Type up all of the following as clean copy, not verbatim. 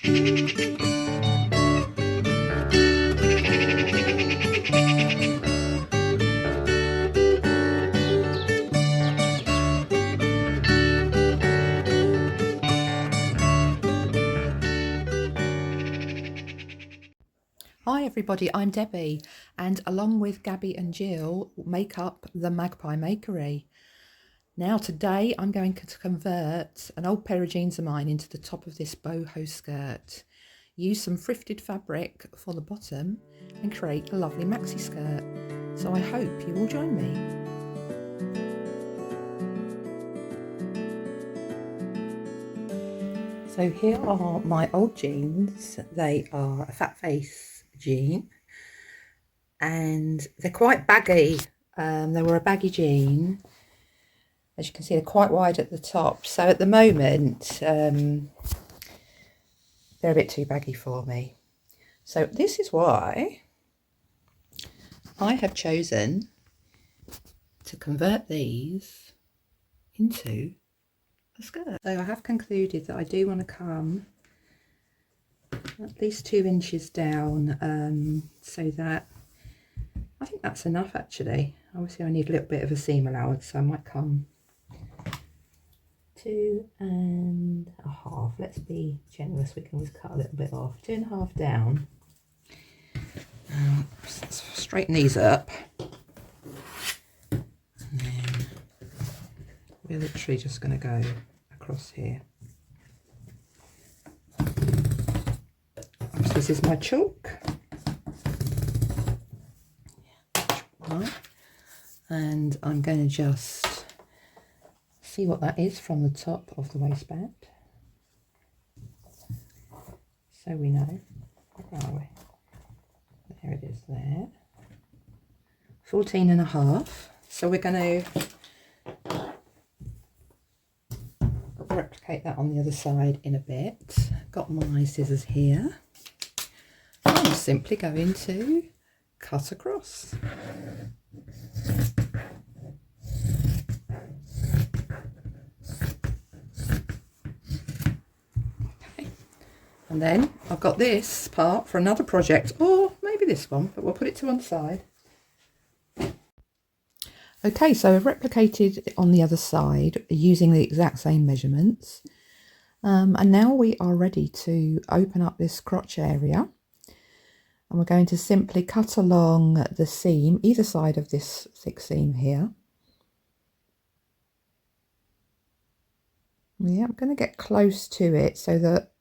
Hi everybody, I'm Debbie, and along with Gabby and Jill make up the Magpie Makery. Now today I'm going to convert an old pair of jeans of mine into the top of this boho skirt. Use some thrifted fabric for the bottom and create a lovely maxi skirt. So I hope you will join me. So here are my old jeans. They are a fat face jean and they're quite baggy. They were a baggy jean. As you can see, they're quite wide at the top. So at the moment, they're a bit too baggy for me. So this is why I have chosen to convert these into a skirt. So I have concluded that I do want to come at least 2 inches down, so that I think that's enough actually. Obviously I need a little bit of a seam allowance, so I might come 2.5. Let's be generous, we can always cut a little bit off. 2.5 down. Let's straighten these up. And then we're literally just going to go across here. So this is my chalk. And I'm going to just see what that is from the top of the waistband, so we know. Where are we? There it is there. 14.5. So we're going to replicate that on the other side in a bit. Got my scissors here. I'm simply going to cut across. And then I've got this part for another project, or maybe this one, but we'll put it to one side. Okay, so I've replicated it on the other side using the exact same measurements. And now we are ready to open up this crotch area. And we're going to simply cut along the seam, either side of this thick seam here. Yeah, I'm going to get close to it so that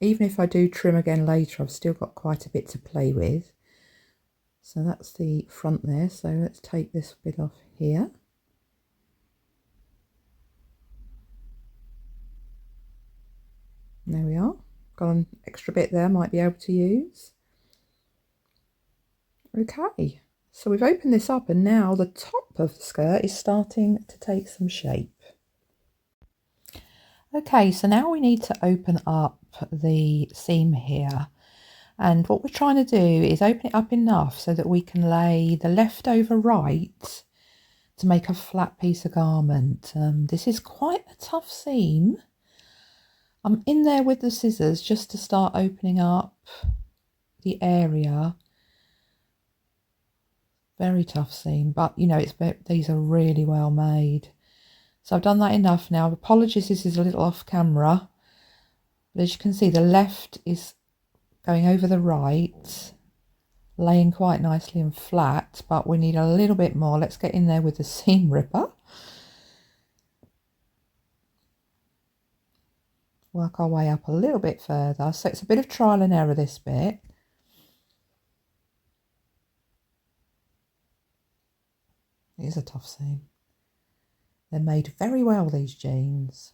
even if I do trim again later, I've still got quite a bit to play with. So that's the front there. So let's take this bit off here. There we are. Got an extra bit there, might be able to use. Okay, so we've opened this up and now the top of the skirt is starting to take some shape. Okay, so now we need to open up the seam here, and what we're trying to do is open it up enough so that we can lay the leftover right to make a flat piece of garment. This is quite a tough seam. I'm in there with the scissors just to start opening up the area. Very tough seam, but you know, these are really well made. So I've done that enough now. Apologies, this is a little off camera. But as you can see, the left is going over the right, laying quite nicely and flat, but we need a little bit more. Let's get in there with the seam ripper. Work our way up a little bit further. So it's a bit of trial and error, this bit. It is a tough seam. They're made very well, these jeans.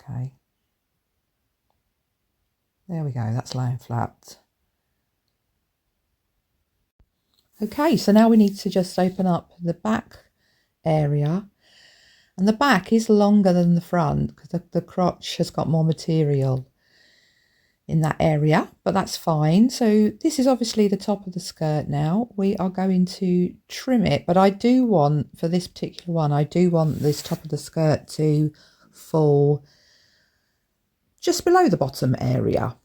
Okay. There we go, that's laying flat. Okay, so now we need to just open up the back area. And the back is longer than the front because the crotch has got more material in that area, but that's fine. So this is obviously the top of the skirt now. We are going to trim it, but I do want, for this particular one, I do want this top of the skirt to fall just below the bottom area.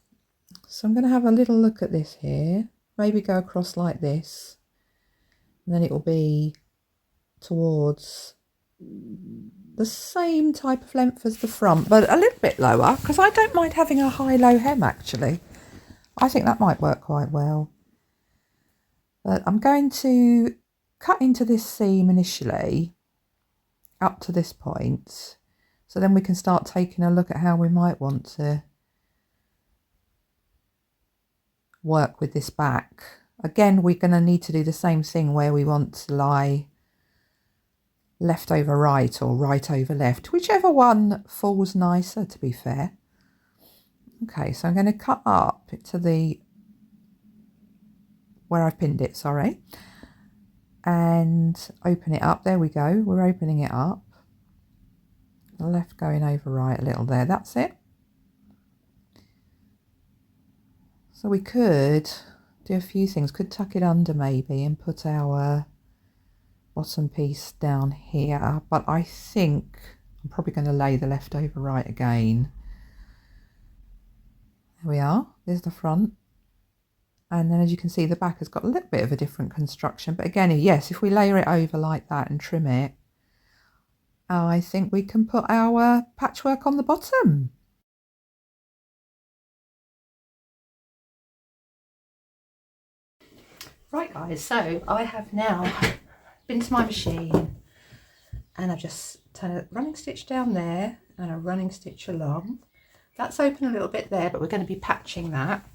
So I'm going to have a little look at this here, maybe go across like this, and then it will be towards the same type of length as the front, but a little bit lower, because I don't mind having a high-low hem actually. I think that might work quite well. But I'm going to cut into this seam initially up to this point, so then we can start taking a look at how we might want to work with this back. Again, we're going to need to do the same thing where we want to lie left over right or right over left, whichever one falls nicer, to be fair. Okay, so I'm going to cut up to the where I've pinned it, sorry, and open it up. There we go, we're opening it up. The left going over right a little there, that's it. So we could do a few things, could tuck it under maybe and put our bottom piece down here, but I think I'm probably going to lay the left over right again. There we are, there's the front. And then as you can see, the back has got a little bit of a different construction. But again, yes, if we layer it over like that and trim it, I think we can put our patchwork on the bottom. Right guys, so I have now been to my machine and I've just done a running stitch down there and a running stitch along. That's open a little bit there, but we're going to be patching that.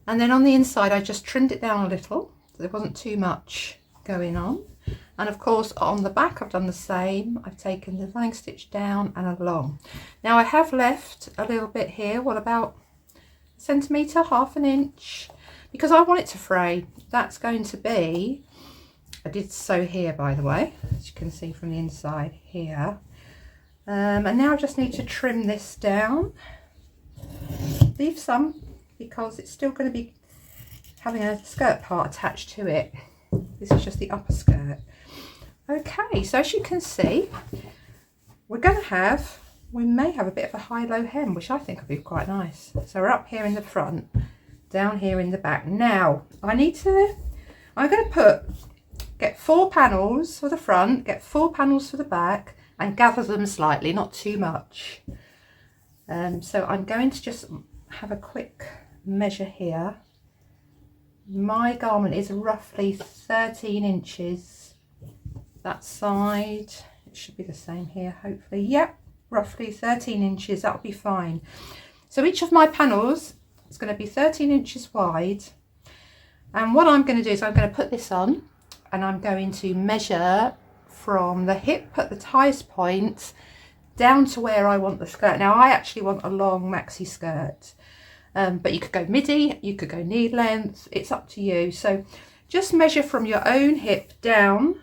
And then on the inside, I just trimmed it down a little, so there wasn't too much going on. And of course, on the back, I've done the same. I've taken the running stitch down and along. Now I have left a little bit here, what, about a centimetre, half an inch, because I want it to fray. That's going to be, I did sew here, by the way, as you can see from the inside here. And now I just need to trim this down, leave some, because it's still going to be having a skirt part attached to it. This is just the upper skirt. Okay, so as you can see, we may have a bit of a high-low hem, which I think would be quite nice. So we're up here in the front, down here in the back. Now, I'm going to get 4 panels for the front, get 4 panels for the back, and gather them slightly, not too much. So I'm going to just have a quick measure here. My garment is roughly 13 inches that side. It should be the same here, hopefully. Yep, roughly 13 inches, that'll be fine. So each of my panels is going to be 13 inches wide, and what I'm going to do is I'm going to put this on and I'm going to measure from the hip at the highest point down to where I want the skirt. Now I actually want a long maxi skirt, but you could go midi, you could go knee length, it's up to you. So just measure from your own hip down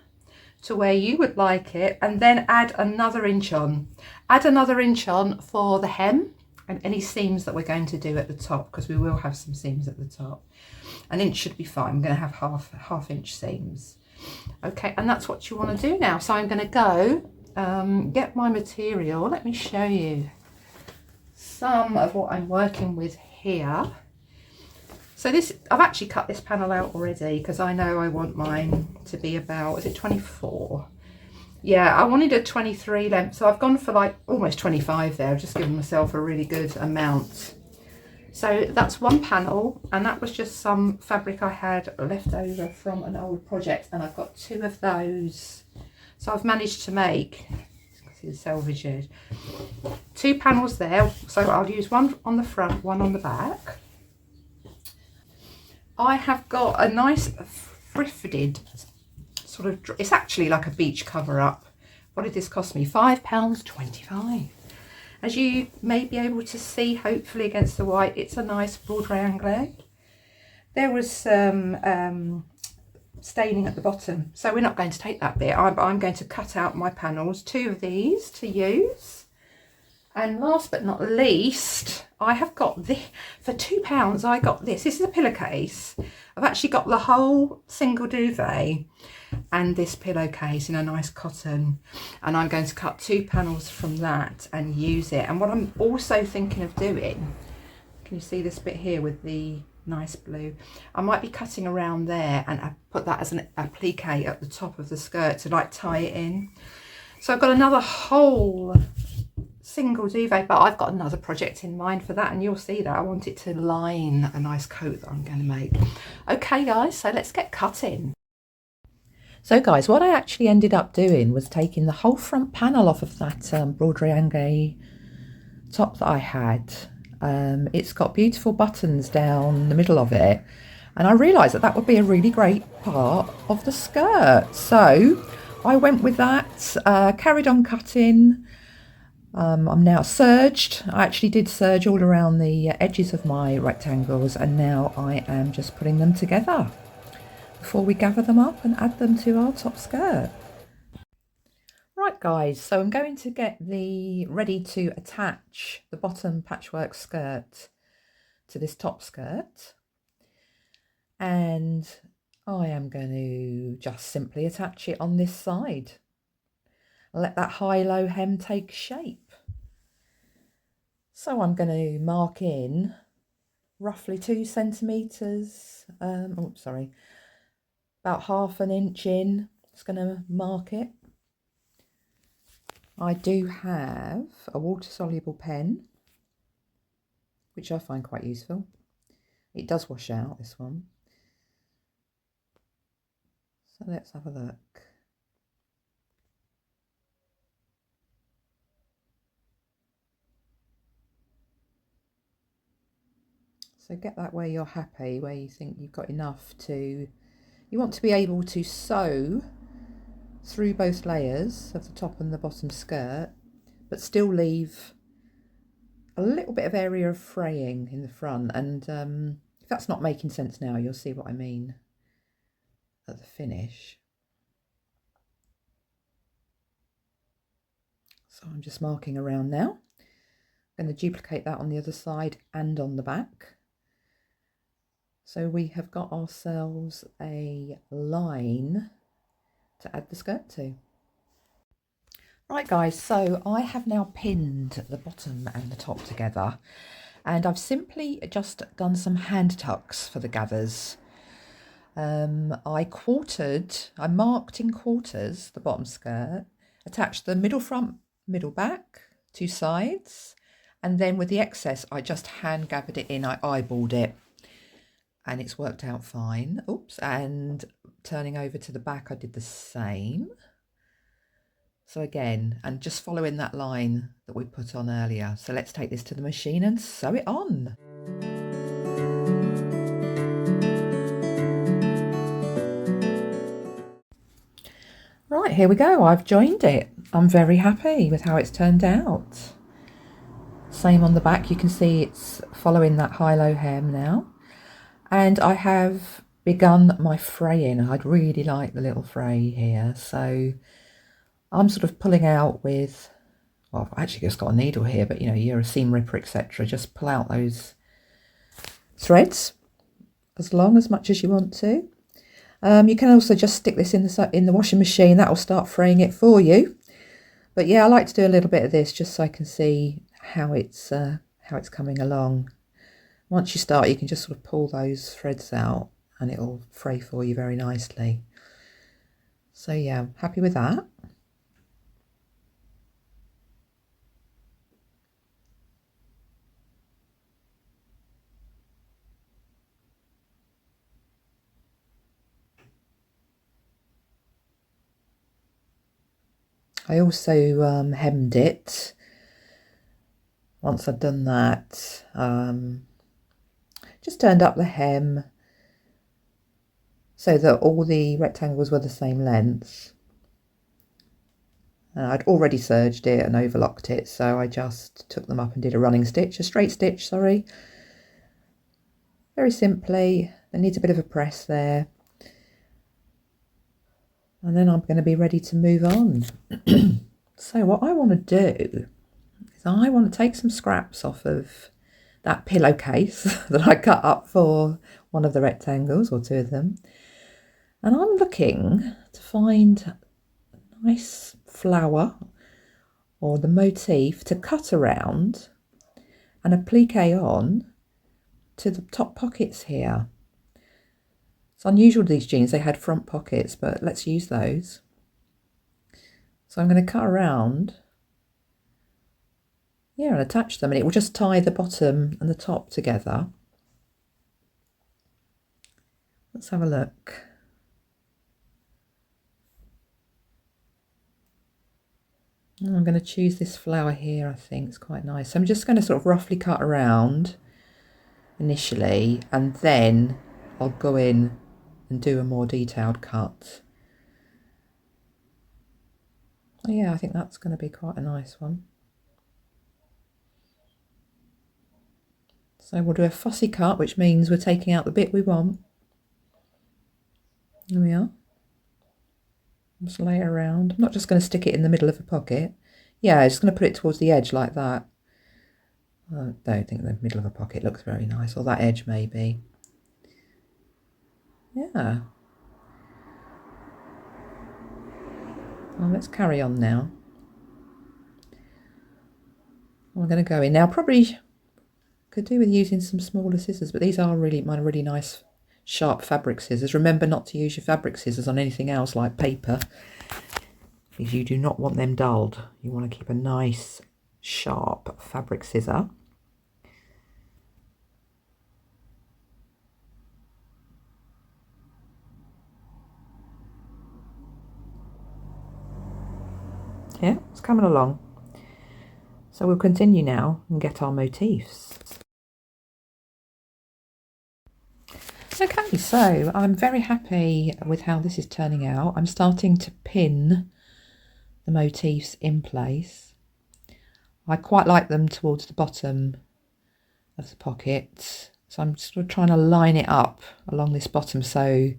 to where you would like it, and then add another inch on. Add another inch on for the hem and any seams that we're going to do at the top, because we will have some seams at the top. An inch should be fine. I'm going to have half inch seams. Okay, and that's what you want to do now. So I'm going to go get my material. Let me show you some of what I'm working with here. So this, I've actually cut this panel out already because I know I want mine to be about, is it 24? Yeah, I wanted a 23 length, so I've gone for like almost 25 there. I've just given myself a really good amount. So that's one panel, and that was just some fabric I had left over from an old project, and I've got 2 of those. So I've managed to make, see the selvage edge, 2 panels there. So I'll use one on the front, one on the back. I have got a nice thrifted sort of, it's actually like a beach cover up. What did this cost me? £5.25. As you may be able to see, hopefully against the white, it's a nice broadway angle. There was some staining at the bottom, so we're not going to take that bit. I'm going to cut out my panels, 2 of these to use. And last but not least, I have got this for £2. I got this. This is a pillowcase. I've actually got the whole single duvet and this pillowcase in a nice cotton, and I'm going to cut 2 panels from that and use it. And what I'm also thinking of doing, can you see this bit here with the nice blue? I might be cutting around there and I put that as an applique at the top of the skirt to like tie it in. So I've got another whole single duvet, but I've got another project in mind for that, and you'll see that I want it to line a nice coat that I'm going to make. Okay guys, so let's get cutting. So guys, what I actually ended up doing was taking the whole front panel off of that broderie top that I had. It's got beautiful buttons down the middle of it, and I realised that that would be a really great part of the skirt. So I went with that, carried on cutting. I'm now serged. I actually did serge all around the edges of my rectangles, and now I am just putting them together before we gather them up and add them to our top skirt. Right guys, so I'm going to get ready to attach the bottom patchwork skirt to this top skirt, and I am going to just simply attach it on this side. Let that high-low hem take shape. So I'm going to mark in roughly 2 centimetres, about ½ an inch in. It's going to mark it. I do have a water-soluble pen, which I find quite useful. It does wash out, this one. So let's have a look. So get that where you're happy, where you think you've got enough to, you want to be able to sew through both layers of the top and the bottom skirt, but still leave a little bit of area of fraying in the front. And if that's not making sense now, you'll see what I mean at the finish. So I'm just marking around now. I'm going to duplicate that on the other side and on the back. So we have got ourselves a line to add the skirt to. Right guys, so I have now pinned the bottom and the top together, and I've simply just done some hand tucks for the gathers. I marked in quarters the bottom skirt, attached the middle front, middle back, 2 sides, and then with the excess I just hand gathered it in, I eyeballed it. And it's worked out fine. Oops, and turning over to the back, I did the same. So again, and just following that line that we put on earlier. So let's take this to the machine and sew it on. Right, here we go. I've joined it. I'm very happy with how it's turned out. Same on the back. You can see it's following that high-low hem now. And I have begun my fraying. I'd really like the little fray here. So I'm sort of pulling out with, well, I've actually just got a needle here, but you know, you're a seam ripper, etc. Just pull out those threads as much as you want to. You can also just stick this in the washing machine. That will start fraying it for you. But yeah, I like to do a little bit of this just so I can see how it's coming along. Once you start, you can just sort of pull those threads out and it'll fray for you very nicely. So yeah, happy with that. I also hemmed it. Once I'd done that, just turned up the hem so that all the rectangles were the same length. And I'd already serged it and overlocked it, so I just took them up and did a straight stitch, sorry. Very simply, there needs a bit of a press there. And then I'm going to be ready to move on. So what I want to do is I want to take some scraps off of that pillowcase that I cut up for one of the rectangles, or two of them. And I'm looking to find a nice flower or the motif to cut around and applique on to the top pockets here. It's unusual these jeans, they had front pockets, but let's use those. So I'm going to cut around, yeah, and attach them, and it will just tie the bottom and the top together. Let's have a look. I'm going to choose this flower here, I think it's quite nice. So I'm just going to sort of roughly cut around initially, and then I'll go in and do a more detailed cut. Oh yeah, I think that's going to be quite a nice one. So we'll do a fussy cut, which means we're taking out the bit we want. There we are. Just lay it around. I'm not just going to stick it in the middle of a pocket. Yeah, I'm just going to put it towards the edge like that. I don't think the middle of a pocket looks very nice, or that edge maybe. Yeah. Well, let's carry on now. I'm going to go in now. Probably could do with using some smaller scissors, but these are really nice sharp fabric scissors. Remember not to use your fabric scissors on anything else like paper, because you do not want them dulled. You want to keep a nice sharp fabric scissor. Yeah, it's coming along. So we'll continue now and get our motifs. Okay, so I'm very happy with how this is turning out. I'm starting to pin the motifs in place. I quite like them towards the bottom of the pocket. So I'm sort of trying to line it up along this bottom. So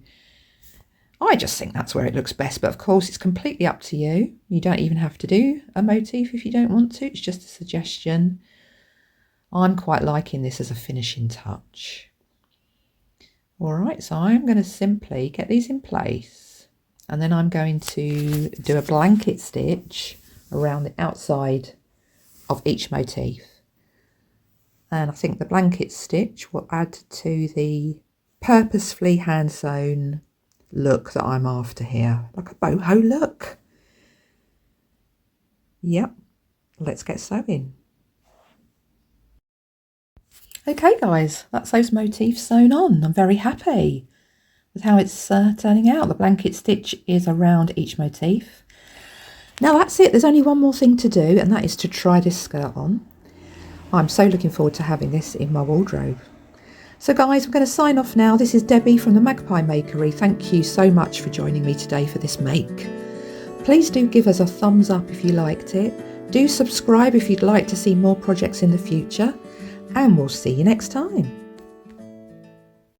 I just think that's where it looks best. But of course, it's completely up to you. You don't even have to do a motif if you don't want to. It's just a suggestion. I'm quite liking this as a finishing touch. All right, so I'm going to simply get these in place, and then I'm going to do a blanket stitch around the outside of each motif. And I think the blanket stitch will add to the purposefully hand sewn look that I'm after here, like a boho look. Yep, let's get sewing. Okay guys, that's those motifs sewn on. I'm very happy with how it's turning out. The blanket stitch is around each motif. Now that's it, there's only one more thing to do, and that is to try this skirt on. I'm so looking forward to having this in my wardrobe. So guys, I'm going to sign off now. This is Debbie from the Magpie Makery. Thank you so much for joining me today for this make. Please do give us a thumbs up if you liked it. Do subscribe if you'd like to see more projects in the future. And we'll see you next time.